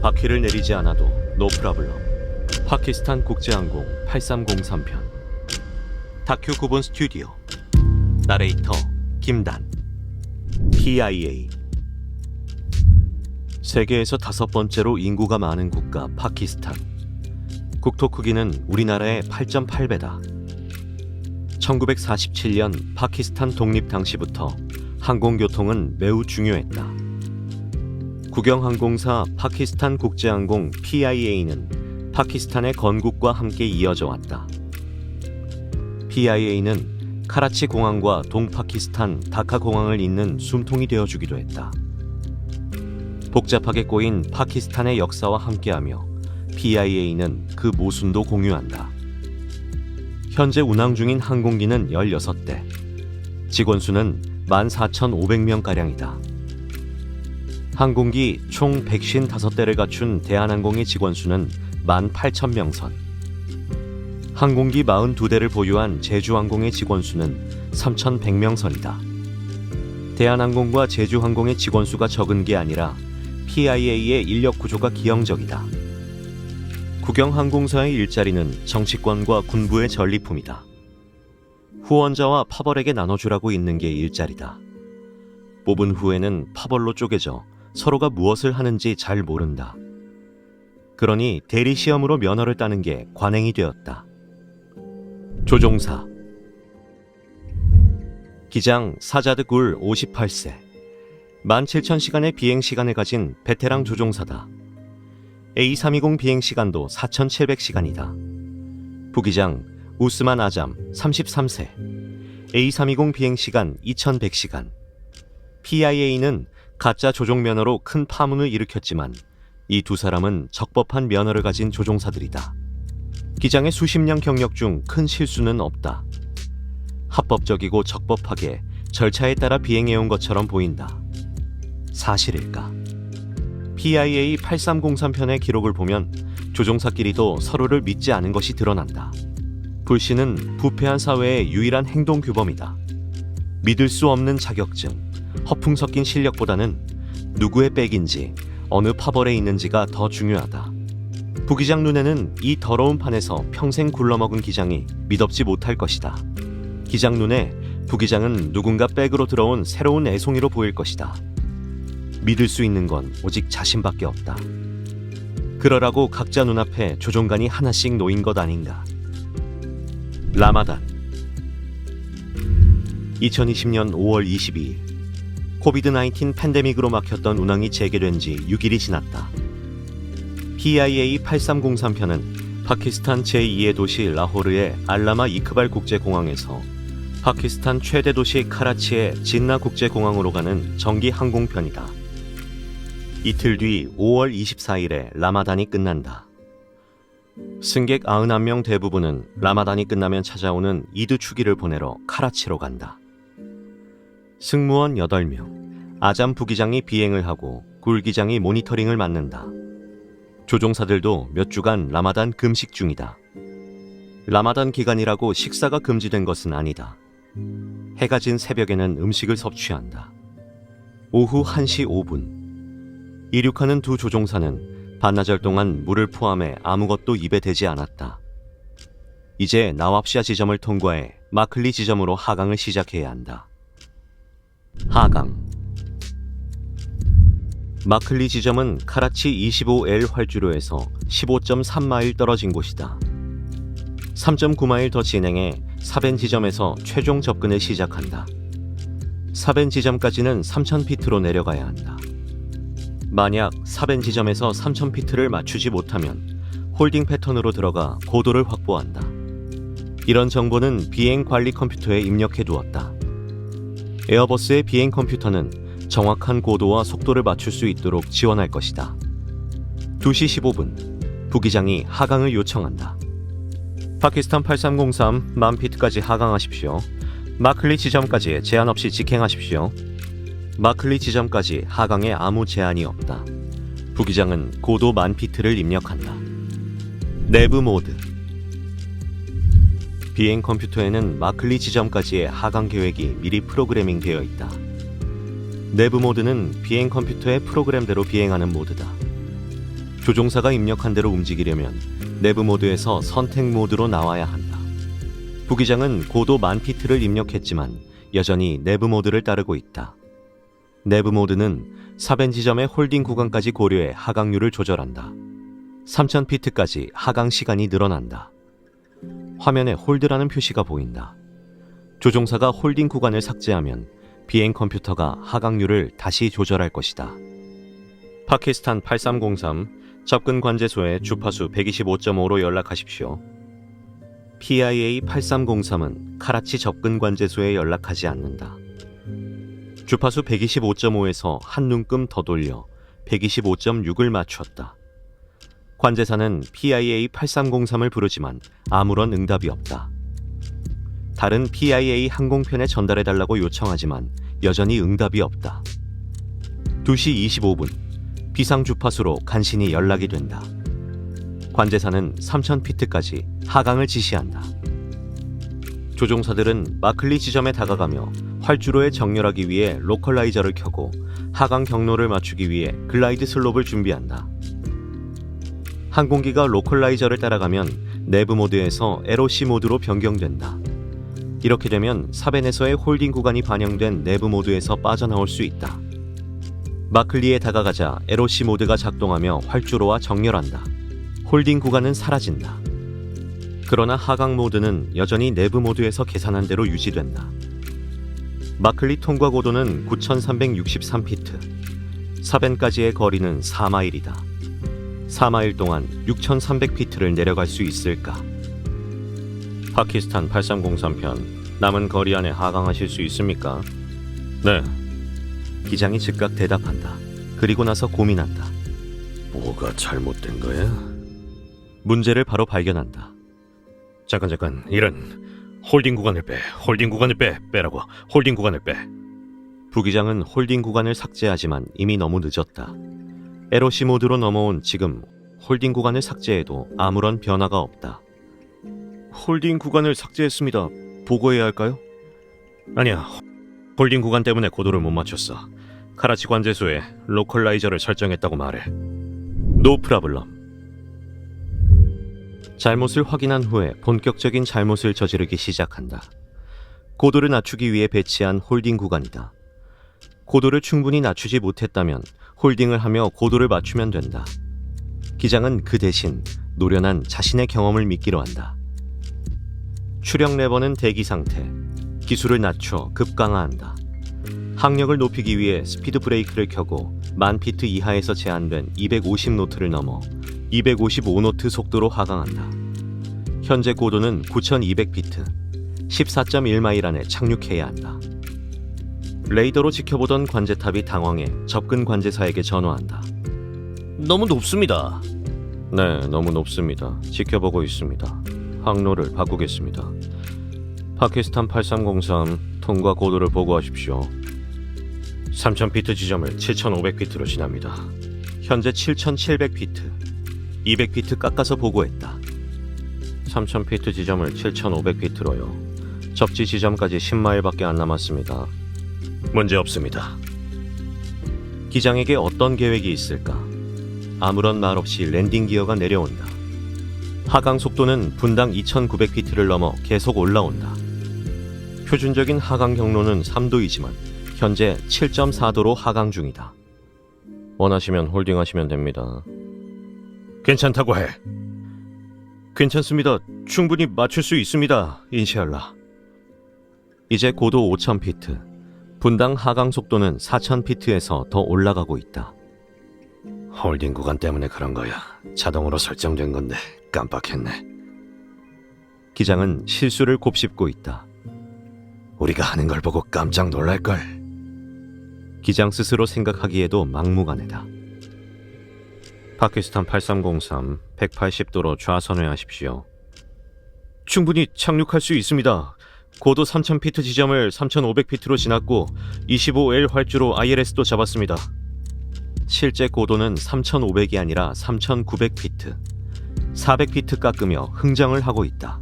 바퀴를 내리지 않아도 노 프라블럼. 파키스탄 국제항공 8303편. 다큐 9분 스튜디오. 나레이터 김단. PIA. 세계에서 5번째로 인구가 많은 국가 파키스탄. 국토 크기는 우리나라의 8.8배다. 1947년 파키스탄 독립 당시부터 항공교통은 매우 중요했다. 국영항공사 파키스탄 국제항공 PIA는 파키스탄의 건국과 함께 이어져 왔다. PIA는 카라치 공항과 동파키스탄 다카 공항을 잇는 숨통이 되어주기도 했다. 복잡하게 꼬인 파키스탄의 역사와 함께하며 PIA는 그 모순도 공유한다. 현재 운항 중인 항공기는 16대, 직원 수는 14,500명가량이다. 항공기 총 155대를 갖춘 대한항공의 직원 수는 18,000명 선. 항공기 42대를 보유한 제주항공의 직원 수는 3,100명 선이다. 대한항공과 제주항공의 직원 수가 적은 게 아니라 PIA의 인력 구조가 기형적이다. 국영항공사의 일자리는 정치권과 군부의 전리품이다. 후원자와 파벌에게 나눠주라고 있는 게 일자리다. 뽑은 후에는 파벌로 쪼개져 서로가 무엇을 하는지 잘 모른다. 그러니 대리시험으로 면허를 따는 게 관행이 되었다. 조종사. 기장 사자드 굴 58세. 17,000시간의 비행시간을 가진 베테랑 조종사다. A320 비행시간도 4,700시간이다. 부기장 우스만 아잠 33세. A320 비행시간 2,100시간. PIA는 가짜 조종 면허로 큰 파문을 일으켰지만 이 두 사람은 적법한 면허를 가진 조종사들이다. 기장의 수십 년 경력 중 큰 실수는 없다. 합법적이고 적법하게 절차에 따라 비행해온 것처럼 보인다. 사실일까? PIA 8303편의 기록을 보면 조종사끼리도 서로를 믿지 않은 것이 드러난다. 불신은 부패한 사회의 유일한 행동 규범이다. 믿을 수 없는 자격증, 허풍 섞인 실력보다는 누구의 백인지 어느 파벌에 있는지가 더 중요하다. 부기장 눈에는 이 더러운 판에서 평생 굴러먹은 기장이 미덥지 못할 것이다. 기장 눈에 부기장은 누군가 백으로 들어온 새로운 애송이로 보일 것이다. 믿을 수 있는 건 오직 자신밖에 없다. 그러라고 각자 눈앞에 조종관이 하나씩 놓인 것 아닌가. 라마단. 2020년 5월 22일. 코비드-19 팬데믹으로 막혔던 운항이 재개된 지 6일이 지났다. PIA 8303편은 파키스탄 제2의 도시 라호르의 알라마 이크발 국제공항에서 파키스탄 최대 도시 카라치의 진나 국제공항으로 가는 정기 항공편이다. 이틀 뒤 5월 24일에 라마단이 끝난다. 승객 91명 대부분은 라마단이 끝나면 찾아오는 이드 추기를 보내러 카라치로 간다. 승무원 8명, 아잠 부기장이 비행을 하고 굴 기장이 모니터링을 맡는다. 조종사들도 몇 주간 라마단 금식 중이다. 라마단 기간이라고 식사가 금지된 것은 아니다. 해가 진 새벽에는 음식을 섭취한다. 오후 1시 5분. 이륙하는 두 조종사는 반나절 동안 물을 포함해 아무것도 입에 대지 않았다. 이제 나왑시아 지점을 통과해 마클리 지점으로 하강을 시작해야 한다. 하강. 마클리 지점은 카라치 25L 활주로에서 15.3마일 떨어진 곳이다. 3.9마일 더 진행해 사벤 지점에서 최종 접근을 시작한다. 사벤 지점까지는 3,000피트로 내려가야 한다. 만약 사벤 지점에서 3,000피트를 맞추지 못하면 홀딩 패턴으로 들어가 고도를 확보한다. 이런 정보는 비행 관리 컴퓨터에 입력해 두었다. 에어버스의 비행 컴퓨터는 정확한 고도와 속도를 맞출 수 있도록 지원할 것이다. 2시 15분, 부기장이 하강을 요청한다. 파키스탄 8303 만피트까지 하강하십시오. 마클리 지점까지 제한 없이 직행하십시오. 마클리 지점까지 하강에 아무 제한이 없다. 부기장은 고도 10,000피트를 입력한다. 내부 모드. 비행 컴퓨터에는 마클리 지점까지의 하강 계획이 미리 프로그래밍 되어 있다. 내부 모드는 비행 컴퓨터의 프로그램대로 비행하는 모드다. 조종사가 입력한 대로 움직이려면 내부 모드에서 선택 모드로 나와야 한다. 부기장은 고도 10,000피트를 입력했지만 여전히 내부 모드를 따르고 있다. 내부 모드는 사변 지점의 홀딩 구간까지 고려해 하강률을 조절한다. 3,000피트까지 하강 시간이 늘어난다. 화면에 홀드라는 표시가 보인다. 조종사가 홀딩 구간을 삭제하면 비행 컴퓨터가 하강률을 다시 조절할 것이다. 파키스탄 8303 접근 관제소에 주파수 125.5로 연락하십시오. PIA 8303은 카라치 접근 관제소에 연락하지 않는다. 주파수 125.5에서 한 눈금 더 돌려 125.6을 맞췄다. 관제사는 PIA 8303을 부르지만 아무런 응답이 없다. 다른 PIA 항공편에 전달해달라고 요청하지만 여전히 응답이 없다. 2시 25분 비상 주파수로 간신히 연락이 된다. 관제사는 3,000피트까지 하강을 지시한다. 조종사들은 마클리 지점에 다가가며 활주로에 정렬하기 위해 로컬라이저를 켜고 하강 경로를 맞추기 위해 글라이드 슬롭을 준비한다. 항공기가 로컬라이저를 따라가면 내부 모드에서 LOC 모드로 변경된다. 이렇게 되면 사변에서의 홀딩 구간이 반영된 내부 모드에서 빠져나올 수 있다. 마클리에 다가가자 LOC 모드가 작동하며 활주로와 정렬한다. 홀딩 구간은 사라진다. 그러나 하강 모드는 여전히 내부 모드에서 계산한 대로 유지된다. 마클리 통과 고도는 9,363피트, 사변까지의 거리는 4마일이다. 4마일 동안 6,300피트를 내려갈 수 있을까? 파키스탄 8303편, 남은 거리 안에 하강하실 수 있습니까? 네. 기장이 즉각 대답한다. 그리고 나서 고민한다. 뭐가 잘못된 거야? 문제를 바로 발견한다. 잠깐, 이런 홀딩 구간을 빼라고 홀딩 구간을 빼. 부기장은 홀딩 구간을 삭제하지만 이미 너무 늦었다. LOC 모드로 넘어온 지금 홀딩 구간을 삭제해도 아무런 변화가 없다. 홀딩 구간을 삭제했습니다. 보고해야 할까요? 아니야. 홀딩 구간 때문에 고도를 못 맞췄어. 카라치 관제소에 로컬라이저를 설정했다고 말해. 노 프라블럼. 잘못을 확인한 후에 본격적인 잘못을 저지르기 시작한다. 고도를 낮추기 위해 배치한 홀딩 구간이다. 고도를 충분히 낮추지 못했다면 홀딩을 하며 고도를 맞추면 된다. 기장은 그 대신 노련한 자신의 경험을 믿기로 한다. 추력 레버는 대기 상태, 기술을 낮춰 급강하한다. 항력을 높이기 위해 스피드 브레이크를 켜고 10,000피트 이하에서 제한된 250노트를 넘어 255노트 속도로 하강한다. 현재 고도는 9,200피트, 14.1마일 안에 착륙해야 한다. 레이더로 지켜보던 관제탑이 당황해 접근 관제사에게 전화한다. 너무 높습니다. 네, 너무 높습니다. 지켜보고 있습니다. 항로를 바꾸겠습니다. 파키스탄 8303 통과 고도를 보고하십시오. 3,000피트 지점을 7,500피트로 지납니다. 현재 7,700피트, 200피트 깎아서 보고했다. 3,000피트 지점을 7,500피트로요. 접지 지점까지 10마일밖에 안 남았습니다. 문제 없습니다. 기장에게 어떤 계획이 있을까? 아무런 말 없이 랜딩 기어가 내려온다. 하강 속도는 분당 2,900피트를 넘어 계속 올라온다. 표준적인 하강 경로는 3도이지만 현재 7.4도로 하강 중이다. 원하시면 홀딩하시면 됩니다. 괜찮다고 해. 괜찮습니다. 충분히 맞출 수 있습니다. 인시알라. 이제 고도 5,000피트, 분당 하강 속도는 4,000피트에서 더 올라가고 있다. 홀딩 구간 때문에 그런 거야. 자동으로 설정된 건데 깜빡했네. 기장은 실수를 곱씹고 있다. 우리가 하는 걸 보고 깜짝 놀랄걸. 기장 스스로 생각하기에도 막무가내다. 파키스탄 8303 180도로 좌선회하십시오. 충분히 착륙할 수 있습니다. 고도 3,000피트 지점을 3,500피트로 지났고 25L 활주로 ILS도 잡았습니다. 실제 고도는 3,500이 아니라 3,900피트. 400피트 깎으며 흥정을 하고 있다.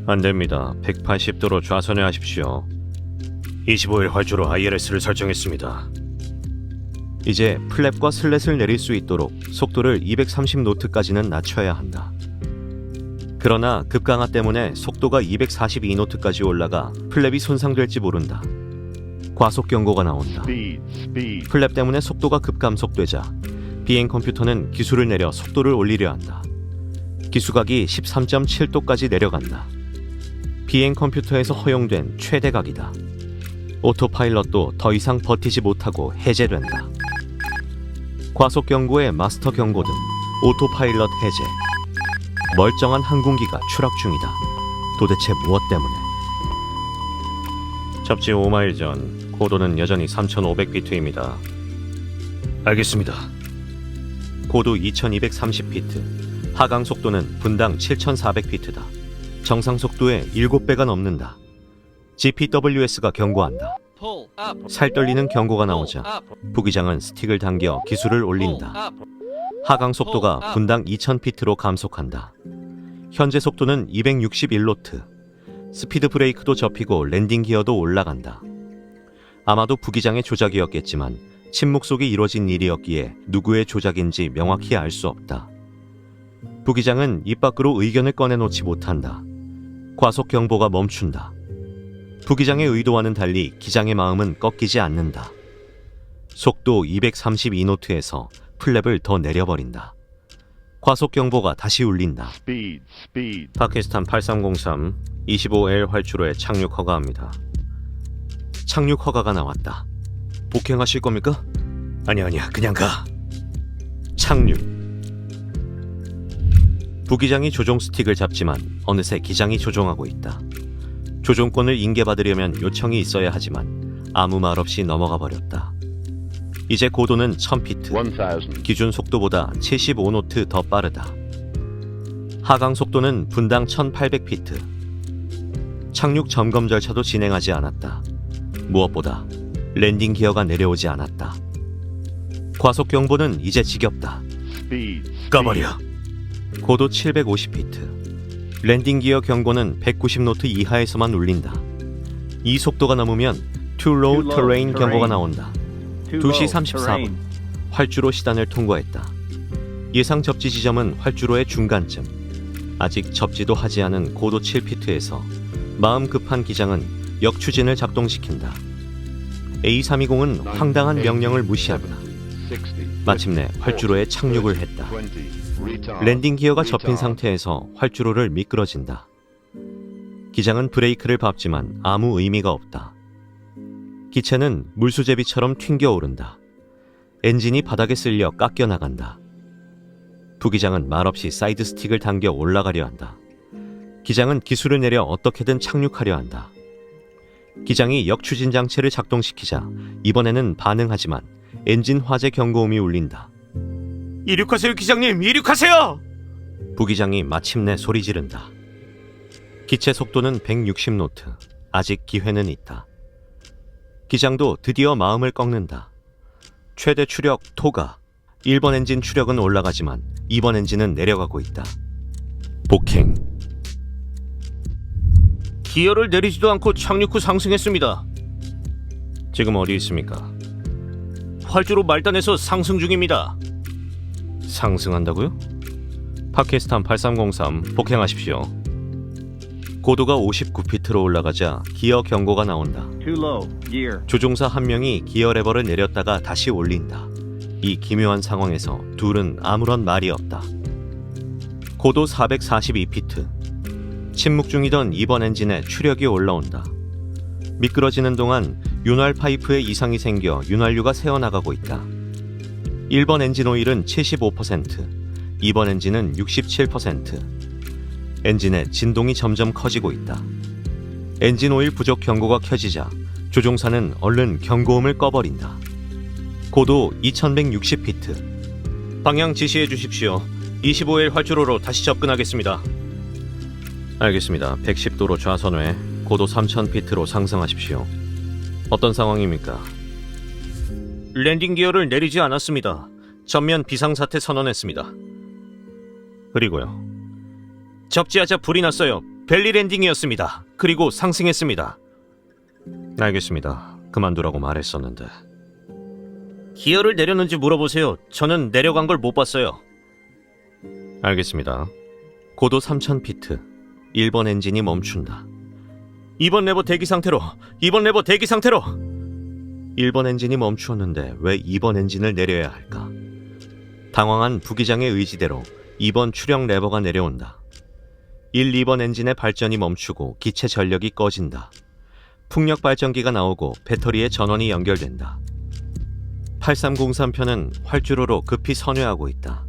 안됩니다. 180도로 좌선회하십시오. 25일 활주로 ILS를 설정했습니다. 이제 플랩과 슬랫을 내릴 수 있도록 속도를 230노트까지는 낮춰야 한다. 그러나 급강하 때문에 속도가 242노트까지 올라가 플랩이 손상될지 모른다. 과속 경고가 나온다. 플랩 때문에 속도가 급감속되자 비행 컴퓨터는 기수를 내려 속도를 올리려 한다. 기수각이 13.7도까지 내려간다. 비행 컴퓨터에서 허용된 최대각이다. 오토파일럿도 더 이상 버티지 못하고 해제된다. 과속 경고의 마스터 경고 등 오토파일럿 해제. 멀쩡한 항공기가 추락 중이다. 도대체 무엇 때문에? 접지 5마일 전, 고도는 여전히 3,500피트입니다. 알겠습니다. 고도 2,230피트, 하강 속도는 분당 7,400피트다. 정상 속도의 7배가 넘는다. GPWS가 경고한다. 살떨리는 경고가 나오자 부기장은 스틱을 당겨 기수를 올린다. 하강 속도가 분당 2,000피트로 감속한다. 현재 속도는 261노트. 스피드 브레이크도 접히고 랜딩 기어도 올라간다. 아마도 부기장의 조작이었겠지만 침묵 속에 이뤄진 일이었기에 누구의 조작인지 명확히 알 수 없다. 부기장은 입 밖으로 의견을 꺼내놓지 못한다. 과속 경보가 멈춘다. 부기장의 의도와는 달리 기장의 마음은 꺾이지 않는다. 속도 232노트에서 플랩을 더 내려버린다. 과속 경보가 다시 울린다. 파키스탄 8303 25L 활주로에 착륙 허가합니다. 착륙 허가가 나왔다. 복행하실 겁니까? 아니야, 그냥 가. 착륙. 부기장이 조종 스틱을 잡지만 어느새 기장이 조종하고 있다. 조종권을 인계받으려면 요청이 있어야 하지만 아무 말 없이 넘어가 버렸다. 이제 고도는 1000피트, 기준 속도보다 75노트 더 빠르다. 하강 속도는 분당 1800피트. 착륙 점검 절차도 진행하지 않았다. 무엇보다 랜딩 기어가 내려오지 않았다. 과속 경보는 이제 지겹다. 까버려. 고도 750피트. 랜딩 기어 경고는 190노트 이하에서만 울린다. 이 속도가 넘으면 Too Low Terrain 경고가 나온다. 2시 34분 활주로 시단을 통과했다. 예상 접지 지점은 활주로의 중간쯤. 아직 접지도 하지 않은 고도 7피트에서 마음 급한 기장은 역추진을 작동시킨다. A320은 황당한 명령을 무시한다. 마침내 활주로에 착륙을 했다. 랜딩 기어가 접힌 상태에서 활주로를 미끄러진다. 기장은 브레이크를 밟지만 아무 의미가 없다. 기체는 물수제비처럼 튕겨오른다. 엔진이 바닥에 쓸려 깎여 나간다. 부기장은 말없이 사이드 스틱을 당겨 올라가려 한다. 기장은 기수를 내려 어떻게든 착륙하려 한다. 기장이 역추진 장치를 작동시키자 이번에는 반응하지만 엔진 화재 경고음이 울린다. 이륙하세요, 기장님! 이륙하세요! 부기장이 마침내 소리 지른다. 기체 속도는 160노트. 아직 기회는 있다. 기장도 드디어 마음을 꺾는다. 최대 추력 토가. 1번 엔진 추력은 올라가지만 2번 엔진은 내려가고 있다. 복행. 기어를 내리지도 않고 착륙 후 상승했습니다. 지금 어디 있습니까? 활주로 말단에서 상승 중입니다. 상승한다고요? 파키스탄 8303 복행하십시오. 고도가 59피트로 올라가자 기어 경고가 나온다. 조종사 한 명이 기어 레버를 내렸다가 다시 올린다. 이 기묘한 상황에서 둘은 아무런 말이 없다. 고도 442피트. 침묵 중이던 2번 엔진에 추력이 올라온다. 미끄러지는 동안 윤활 파이프에 이상이 생겨 윤활유가 새어나가고 있다. 1번 엔진 오일은 75%, 2번 엔진은 67%. 엔진의 진동이 점점 커지고 있다. 엔진 오일 부족 경고가 켜지자 조종사는 얼른 경고음을 꺼버린다. 고도 2160피트. 방향 지시해 주십시오. 25일 활주로로 다시 접근하겠습니다. 알겠습니다. 110도로 좌선회, 고도 3000피트로 상승하십시오. 어떤 상황입니까? 랜딩 기어를 내리지 않았습니다. 전면 비상사태 선언했습니다. 그리고요. 접지하자 불이 났어요. 벨리 랜딩이었습니다. 그리고 상승했습니다. 알겠습니다. 그만두라고 말했었는데. 기어를 내렸는지 물어보세요. 저는 내려간 걸 못 봤어요. 알겠습니다. 고도 3000피트. 1번 엔진이 멈춘다. 2번 레버 대기 상태로. 2번 레버 대기 상태로. 1번 엔진이 멈추었는데 왜 2번 엔진을 내려야 할까? 당황한 부기장의 의지대로 2번 추력 레버가 내려온다. 1, 2번 엔진의 발전이 멈추고 기체 전력이 꺼진다. 풍력 발전기가 나오고 배터리에 전원이 연결된다. 8303편은 활주로로 급히 선회하고 있다.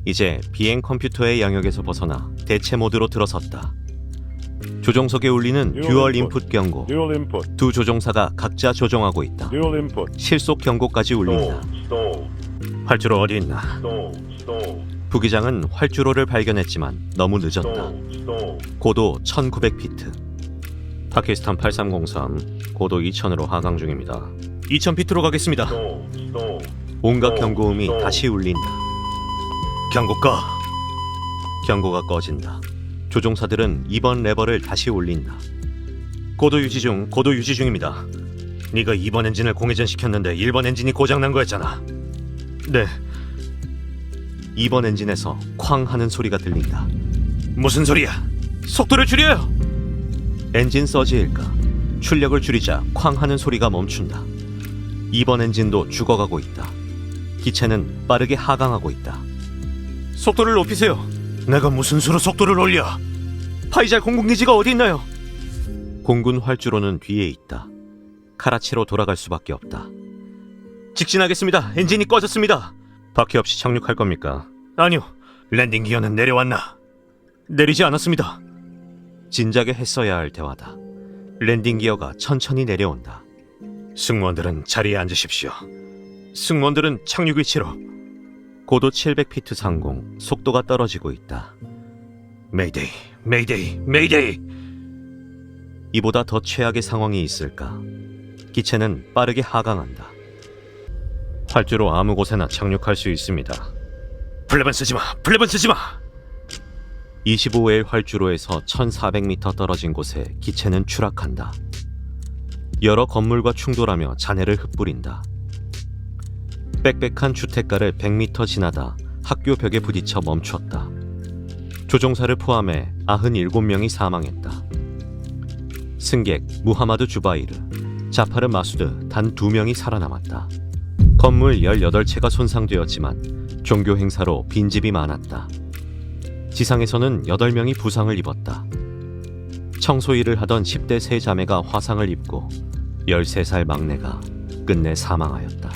이제 비행 컴퓨터의 영역에서 벗어나 대체 모드로 들어섰다. 조종석에 울리는 듀얼 인풋 경고. 두 조종사가 각자 조종하고 있다. 실속 경고까지 울린다. 활주로 어디 있나? 부기장은 활주로를 발견했지만 너무 늦었다. 고도 1900피트. 파키스탄 8303 고도 2000으로 하강 중입니다. 2000피트로 가겠습니다. 온갖 경고음이 다시 울린다. 경고 꺼. 경고가 꺼진다. 조종사들은 2번 레버를 다시 올린다. 고도 유지 중입니다. 네가 2번 엔진을 공회전 시켰는데 1번 엔진이 고장난 거였잖아. 네. 2번 엔진에서 쾅 하는 소리가 들린다. 무슨 소리야? 속도를 줄여요. 엔진 서지일까? 출력을 줄이자 쾅 하는 소리가 멈춘다. 2번 엔진도 죽어가고 있다. 기체는 빠르게 하강하고 있다. 속도를 높이세요. 내가 무슨 수로 속도를 올려? 파이잘 공군기지가 어디 있나요? 공군 활주로는 뒤에 있다. 카라치로 돌아갈 수밖에 없다. 직진하겠습니다. 엔진이 꺼졌습니다. 바퀴 없이 착륙할 겁니까? 아니요. 랜딩 기어는 내려왔나? 내리지 않았습니다. 진작에 했어야 할 대화다. 랜딩 기어가 천천히 내려온다. 승무원들은 자리에 앉으십시오. 승무원들은 착륙 위치로. 고도 700피트 상공, 속도가 떨어지고 있다. 메이데이, 메이데이, 메이데이. 이보다 더 최악의 상황이 있을까? 기체는 빠르게 하강한다. 활주로 아무 곳에나 착륙할 수 있습니다. 플랩은 쓰지 마, 플랩은 쓰지 마. 25일 활주로에서 1400m 떨어진 곳에 기체는 추락한다. 여러 건물과 충돌하며 잔해를 흩뿌린다. 빽빽한 주택가를 100m 지나다 학교 벽에 부딪혀 멈췄다. 조종사를 포함해 97명이 사망했다. 승객 무하마드 주바이르, 자파르 마수드 단 2명이 살아남았다. 건물 18채가 손상되었지만 종교 행사로 빈집이 많았다. 지상에서는 8명이 부상을 입었다. 청소 일을 하던 10대 세 자매가 화상을 입고 13살 막내가 끝내 사망하였다.